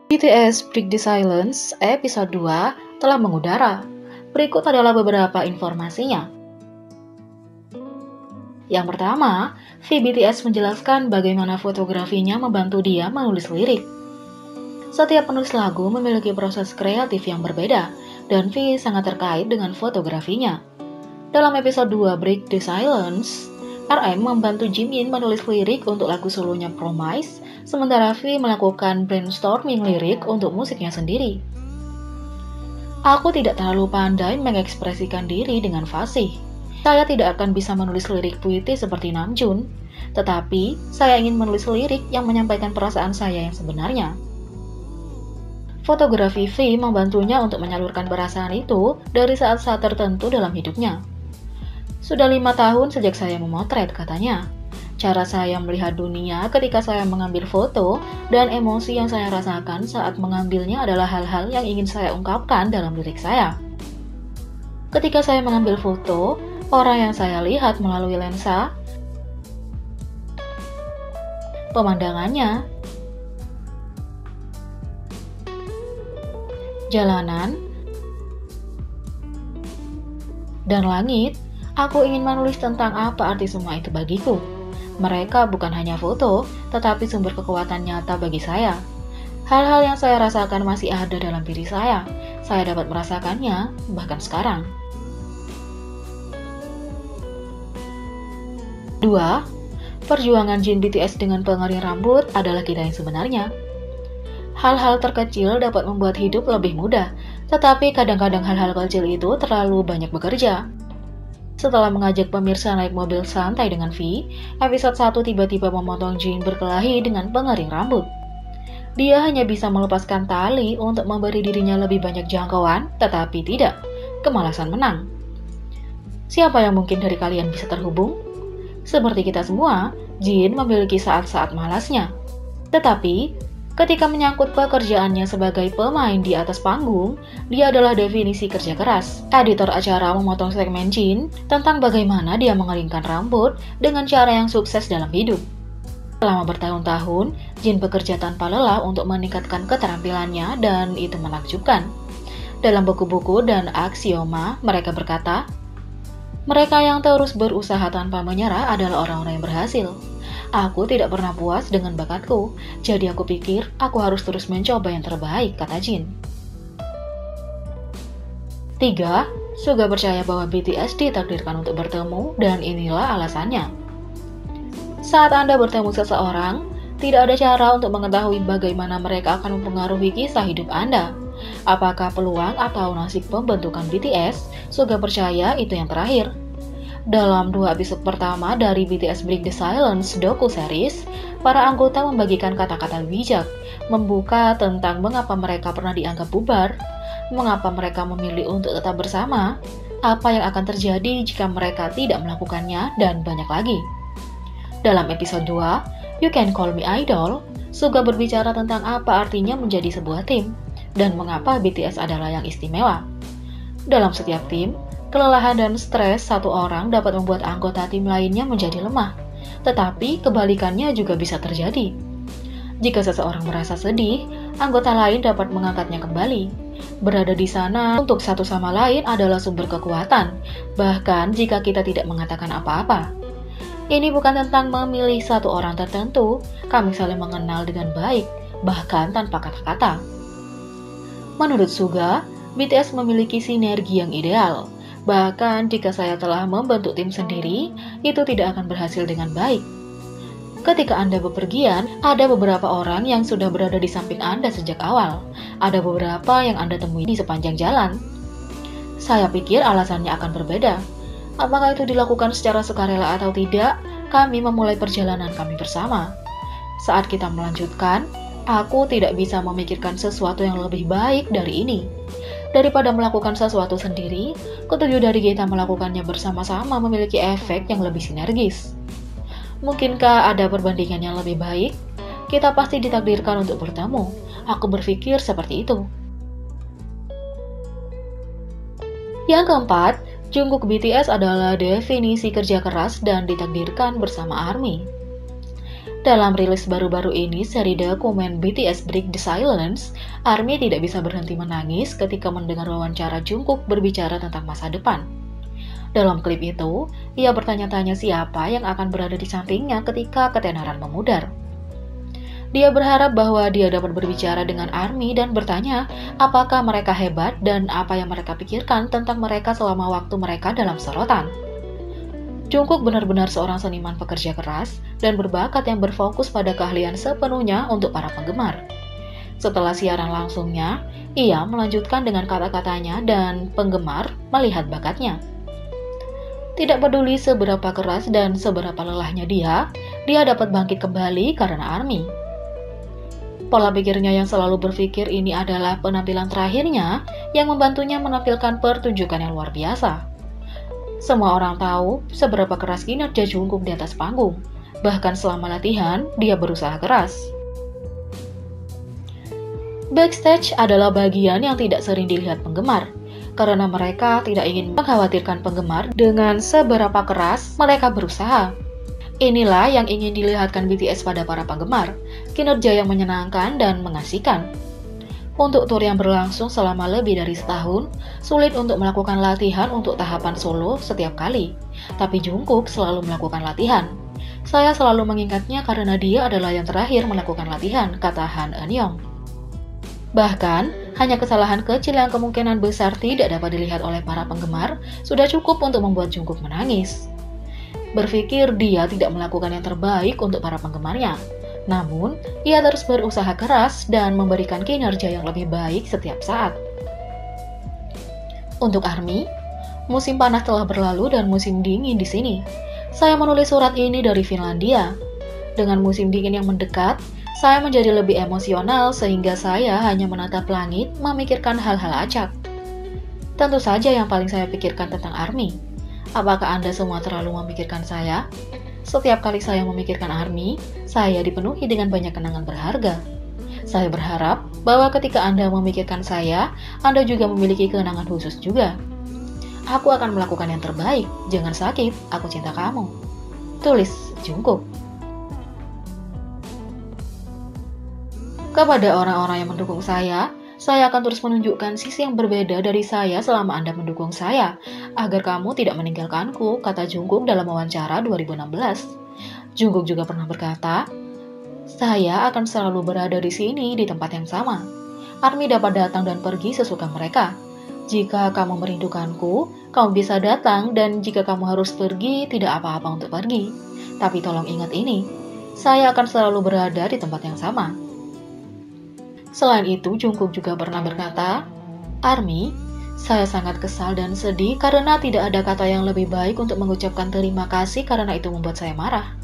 BTS Break the Silence episode 2 telah mengudara. Berikut adalah beberapa informasinya. Yang pertama, V BTS menjelaskan bagaimana fotografinya membantu dia menulis lirik. Setiap penulis lagu memiliki proses kreatif yang berbeda, dan V sangat terkait dengan fotografinya. Dalam episode 2 Break the Silence, RM membantu Jimin menulis lirik untuk lagu solonya Promise, sementara V melakukan brainstorming lirik untuk musiknya sendiri. Aku tidak terlalu pandai mengekspresikan diri dengan fasih. Saya tidak akan bisa menulis lirik puitis seperti Namjoon, tetapi saya ingin menulis lirik yang menyampaikan perasaan saya yang sebenarnya. Fotografi V membantunya untuk menyalurkan perasaan itu dari saat-saat tertentu dalam hidupnya. Sudah 5 tahun sejak saya memotret, katanya. Cara saya melihat dunia ketika saya mengambil foto dan emosi yang saya rasakan saat mengambilnya adalah hal-hal yang ingin saya ungkapkan dalam lirik saya. Ketika saya mengambil foto, orang yang saya lihat melalui lensa, pemandangannya, jalanan, dan langit. Aku ingin menulis tentang apa arti semua itu bagiku. Mereka bukan hanya foto, tetapi sumber kekuatan nyata bagi saya. Hal-hal yang saya rasakan masih ada dalam diri saya. Saya dapat merasakannya, bahkan sekarang. 2. Perjuangan Jin BTS dengan pengering rambut adalah kita yang sebenarnya. Hal-hal terkecil dapat membuat hidup lebih mudah, tetapi kadang-kadang hal-hal kecil itu terlalu banyak bekerja. Setelah mengajak pemirsa naik mobil santai dengan V, episode 1 tiba-tiba memotong Jin berkelahi dengan pengering rambut. Dia hanya bisa melepaskan tali untuk memberi dirinya lebih banyak jangkauan, tetapi tidak. Kemalasan menang. Siapa yang mungkin dari kalian bisa terhubung? Seperti kita semua, Jin memiliki saat-saat malasnya. Tetapi, ketika menyangkut pekerjaannya sebagai pemain di atas panggung, dia adalah definisi kerja keras. Editor acara memotong segmen Jin tentang bagaimana dia mengeringkan rambut dengan cara yang sukses dalam hidup. Selama bertahun-tahun, Jin bekerja tanpa lelah untuk meningkatkan keterampilannya dan itu menakjubkan. Dalam buku-buku dan aksioma, mereka berkata, mereka yang terus berusaha tanpa menyerah adalah orang-orang yang berhasil. Aku tidak pernah puas dengan bakatku, jadi aku pikir aku harus terus mencoba yang terbaik, kata Jin. 3. Suga percaya bahwa BTS ditakdirkan untuk bertemu, dan inilah alasannya. Saat Anda bertemu seseorang, tidak ada cara untuk mengetahui bagaimana mereka akan mempengaruhi kisah hidup Anda. Apakah peluang atau nasib pembentukan BTS? Suga percaya itu yang terakhir. Dalam 2 episode pertama dari BTS Break the Silence doku-series, para anggota membagikan kata-kata bijak, membuka tentang mengapa mereka pernah dianggap bubar, mengapa mereka memilih untuk tetap bersama, apa yang akan terjadi jika mereka tidak melakukannya, dan banyak lagi. Dalam episode 2, You Can Call Me Idol, Suga berbicara tentang apa artinya menjadi sebuah tim, dan mengapa BTS adalah yang istimewa. Dalam setiap tim, kelelahan dan stres satu orang dapat membuat anggota tim lainnya menjadi lemah, tetapi kebalikannya juga bisa terjadi. Jika seseorang merasa sedih, anggota lain dapat mengangkatnya kembali. Berada di sana untuk satu sama lain adalah sumber kekuatan, bahkan jika kita tidak mengatakan apa-apa. Ini bukan tentang memilih satu orang tertentu, kami saling mengenal dengan baik, bahkan tanpa kata-kata. Menurut Suga, BTS memiliki sinergi yang ideal. Bahkan jika saya telah membentuk tim sendiri, itu tidak akan berhasil dengan baik. Ketika Anda bepergian, ada beberapa orang yang sudah berada di samping Anda sejak awal. Ada beberapa yang Anda temui di sepanjang jalan. Saya pikir alasannya akan berbeda. Apakah itu dilakukan secara sukarela atau tidak, kami memulai perjalanan kami bersama. Saat kita melanjutkan, aku tidak bisa memikirkan sesuatu yang lebih baik dari ini. Daripada melakukan sesuatu sendiri, ketujuh dari kita melakukannya bersama-sama memiliki efek yang lebih sinergis. Mungkinkah ada perbandingan yang lebih baik? Kita pasti ditakdirkan untuk bertemu. Aku berpikir seperti itu. Yang keempat, Jungkook BTS adalah definisi kerja keras dan ditakdirkan bersama ARMY. Dalam rilis baru-baru ini seri dokumen BTS Break the Silence, ARMY tidak bisa berhenti menangis ketika mendengar wawancara Jungkook berbicara tentang masa depan. Dalam klip itu, ia bertanya-tanya siapa yang akan berada di sampingnya ketika ketenaran memudar. Dia berharap bahwa dia dapat berbicara dengan ARMY dan bertanya apakah mereka hebat dan apa yang mereka pikirkan tentang mereka selama waktu mereka dalam sorotan. Jungkook benar-benar seorang seniman pekerja keras dan berbakat yang berfokus pada keahlian sepenuhnya untuk para penggemar. Setelah siaran langsungnya, ia melanjutkan dengan kata-katanya dan penggemar melihat bakatnya. Tidak peduli seberapa keras dan seberapa lelahnya dia dapat bangkit kembali karena ARMY. Pola pikirnya yang selalu berpikir ini adalah penampilan terakhirnya yang membantunya menampilkan pertunjukan yang luar biasa. Semua orang tahu seberapa keras kinerja Jungkook di atas panggung. Bahkan selama latihan, dia berusaha keras. Backstage adalah bagian yang tidak sering dilihat penggemar, karena mereka tidak ingin mengkhawatirkan penggemar dengan seberapa keras mereka berusaha. Inilah yang ingin dilihatkan BTS pada para penggemar, kinerja yang menyenangkan dan mengasihkan. Untuk tur yang berlangsung selama lebih dari setahun, sulit untuk melakukan latihan untuk tahapan solo setiap kali. Tapi Jungkook selalu melakukan latihan. Saya selalu mengingatnya karena dia adalah yang terakhir melakukan latihan, kata Han Eun-young. Bahkan, hanya kesalahan kecil yang kemungkinan besar tidak dapat dilihat oleh para penggemar sudah cukup untuk membuat Jungkook menangis. Berpikir dia tidak melakukan yang terbaik untuk para penggemarnya. Namun, ia terus berusaha keras dan memberikan kinerja yang lebih baik setiap saat. Untuk ARMY, musim panas telah berlalu dan musim dingin di sini. Saya menulis surat ini dari Finlandia. Dengan musim dingin yang mendekat, saya menjadi lebih emosional sehingga saya hanya menatap langit memikirkan hal-hal acak. Tentu saja yang paling saya pikirkan tentang ARMY. Apakah Anda semua terlalu memikirkan saya? Setiap kali saya memikirkan ARMY, saya dipenuhi dengan banyak kenangan berharga. Saya berharap bahwa ketika Anda memikirkan saya, Anda juga memiliki kenangan khusus juga. Aku akan melakukan yang terbaik, jangan sakit, aku cinta kamu. Tulis Jungkook. Kepada orang-orang yang mendukung saya akan terus menunjukkan sisi yang berbeda dari saya selama Anda mendukung saya, agar kamu tidak meninggalkanku, kata Jungkook dalam wawancara 2016. Jungkook juga pernah berkata, saya akan selalu berada di sini di tempat yang sama. ARMY dapat datang dan pergi sesuka mereka. Jika kamu merindukanku, kamu bisa datang dan jika kamu harus pergi, tidak apa-apa untuk pergi. Tapi tolong ingat ini, saya akan selalu berada di tempat yang sama. Selain itu, Jungkook juga pernah berkata, ARMY, saya sangat kesal dan sedih karena tidak ada kata yang lebih baik untuk mengucapkan terima kasih karena itu membuat saya marah.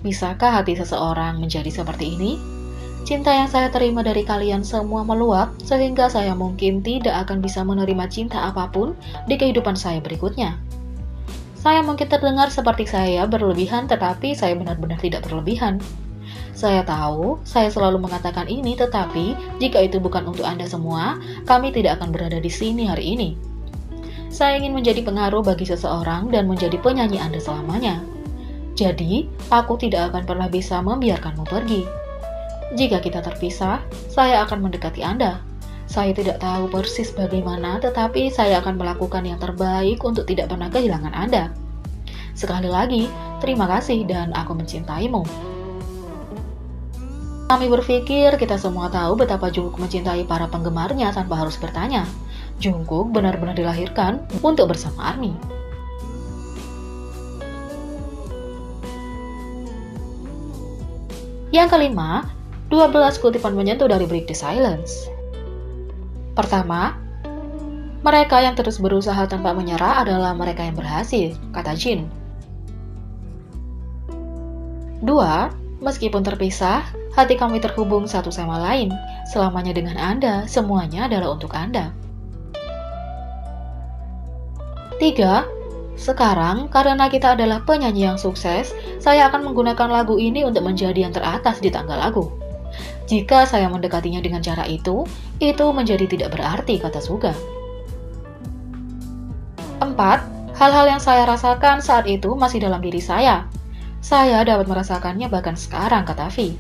Bisakah hati seseorang menjadi seperti ini? Cinta yang saya terima dari kalian semua meluap sehingga saya mungkin tidak akan bisa menerima cinta apapun di kehidupan saya berikutnya. Saya mungkin terdengar seperti saya berlebihan tetapi saya benar-benar tidak berlebihan. Saya tahu, saya selalu mengatakan ini, tetapi jika itu bukan untuk Anda semua, kami tidak akan berada di sini hari ini. Saya ingin menjadi pengaruh bagi seseorang dan menjadi penyanyi Anda selamanya. Jadi, aku tidak akan pernah bisa membiarkanmu pergi. Jika kita terpisah, saya akan mendekati Anda. Saya tidak tahu persis bagaimana, tetapi saya akan melakukan yang terbaik untuk tidak pernah kehilangan Anda. Sekali lagi, terima kasih dan aku mencintaimu. Kami berpikir kita semua tahu betapa Jungkook mencintai para penggemarnya tanpa harus bertanya. Jungkook benar-benar dilahirkan untuk bersama ARMY. Yang kelima, 12 kutipan menyentuh dari Break the Silence. Pertama, mereka yang terus berusaha tanpa menyerah adalah mereka yang berhasil, kata Jin. 2. Meskipun terpisah, hati kami terhubung satu sama lain. Selamanya dengan Anda, semuanya adalah untuk Anda. 3. Sekarang, karena kita adalah penyanyi yang sukses, saya akan menggunakan lagu ini untuk menjadi yang teratas di tangga lagu. Jika saya mendekatinya dengan cara itu menjadi tidak berarti, kata Suga. 4. Hal-hal yang saya rasakan saat itu masih dalam diri saya. Saya dapat merasakannya bahkan sekarang, kata V.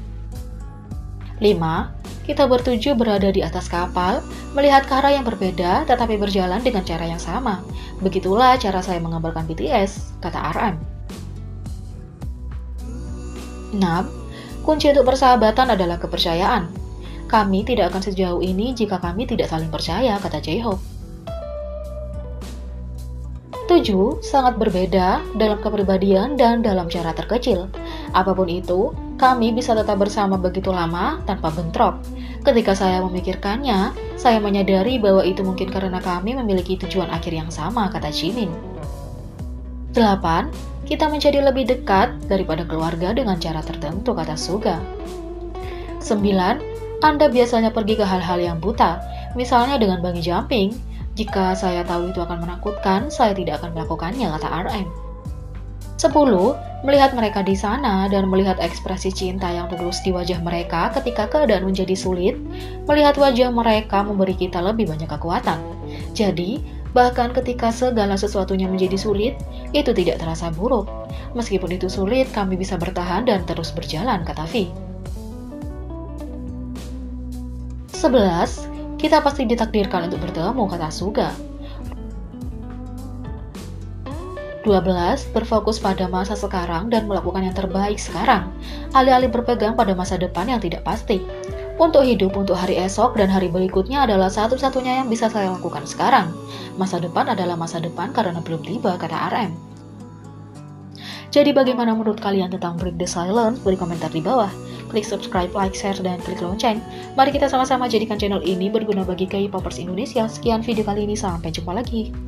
5. Kita bertujuh berada di atas kapal, melihat ke arah yang berbeda tetapi berjalan dengan cara yang sama. Begitulah cara saya menggambarkan BTS, kata RM. 6. Kunci untuk persahabatan adalah kepercayaan. Kami tidak akan sejauh ini jika kami tidak saling percaya, kata J-Hope. 7. Sangat berbeda dalam kepribadian dan dalam cara terkecil. Apapun itu, kami bisa tetap bersama begitu lama tanpa bentrok. Ketika saya memikirkannya, saya menyadari bahwa itu mungkin karena kami memiliki tujuan akhir yang sama, kata Jimin. 8. Kita menjadi lebih dekat daripada keluarga dengan cara tertentu, kata Suga. 9. Anda biasanya pergi ke hal-hal yang buta, misalnya dengan bungee jumping. Jika saya tahu itu akan menakutkan, saya tidak akan melakukannya, kata RM. 10. Melihat mereka di sana dan melihat ekspresi cinta yang tulus di wajah mereka ketika keadaan menjadi sulit, melihat wajah mereka memberi kita lebih banyak kekuatan. Jadi, bahkan ketika segala sesuatunya menjadi sulit, itu tidak terasa buruk. Meskipun itu sulit, kami bisa bertahan dan terus berjalan, kata V. 11. Kita pasti ditakdirkan untuk bertemu, kata Suga. 12. Berfokus pada masa sekarang dan melakukan yang terbaik sekarang, alih-alih berpegang pada masa depan yang tidak pasti. Untuk hidup untuk hari esok dan hari berikutnya adalah satu-satunya yang bisa saya lakukan sekarang. Masa depan adalah masa depan karena belum tiba, kata RM. Jadi bagaimana menurut kalian tentang Break the Silence? Beri komentar di bawah. Klik subscribe, like, share, dan klik lonceng. Mari kita sama-sama jadikan channel ini berguna bagi K-popers Indonesia. Sekian video kali ini, sampai jumpa lagi.